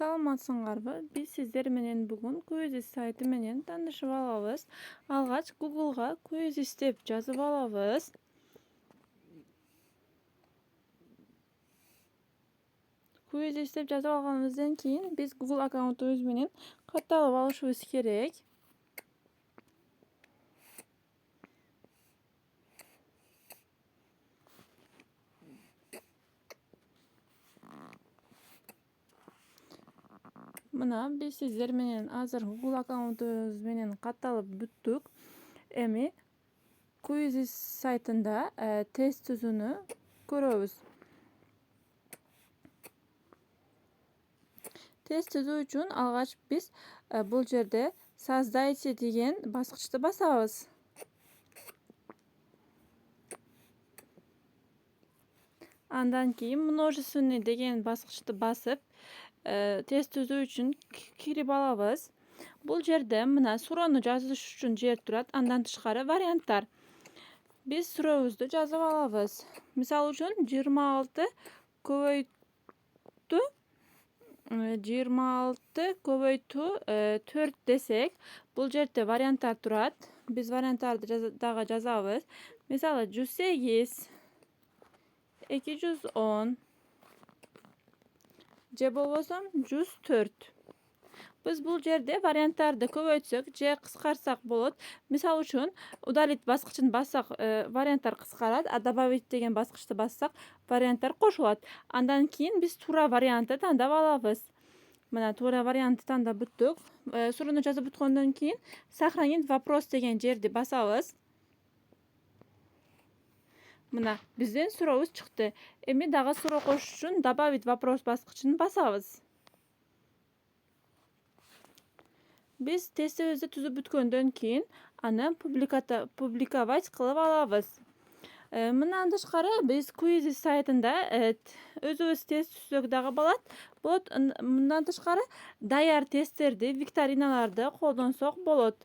Саламатсыңарбы? Биз сиздер менен бүгүн Quizzes сайты менен таанышып алабыз. Алгач Google'га Quizzes деп жазып алабыз. Quizzes деп жазып алганыбыздан кийин биз Google аккаунтубуз менен катталып алышыбыз керек. Мына биз сиздер менен азыр Google аккаунтубуз менен катталып бүттүк. Эми Quizzes сайтында тест түзүүнү көрөбүз. Тест түзүү үчүн алгач биз бул жерде Создайте деген баскычты басабыз. Андан кийин Множественный деген баскычты басып, тест түзүү үчүн кирип алабыз. Бул жерде мына суроону жазыш үчүн жер турат, андан тышкары варианттар. Биз сурообузду жазып алабыз. Мисалы үчүн 26 көбөйтүү 4 десек, бул жерде варианттар турат. Биз варианттарды дагы жазабыз. Мисалы 108 210 же болбосо 104. Биз бул жерде варианттарды көбөйтсөк же кыскартсак болот. Мисалы үчүн удалить баскычын бассак, варианттар кыскарат, а добавить деген баскычты бассак, варианттар кошулат. Андан кийин биз туура вариантты тандап алабыз. Мына туура вариантты тандап бүттүк. Суроону жазып бүткөндөн кийин сохранить вопрос деген жерди басабыз. Мына бизден сурообуз чыкты. Эми дагы суроо кошуш үчүн добавить вопрос баскычын басабыз. Биз тестибизди түзүп бүткөндөн кийин аны публиковать кылып алабыз. Мындан тышкары биз Quizzes сайтында өзүбүз тест түзсөк дагы болот. Мындан тышкары даяр тесттерди, викториналарды колдонсок болот.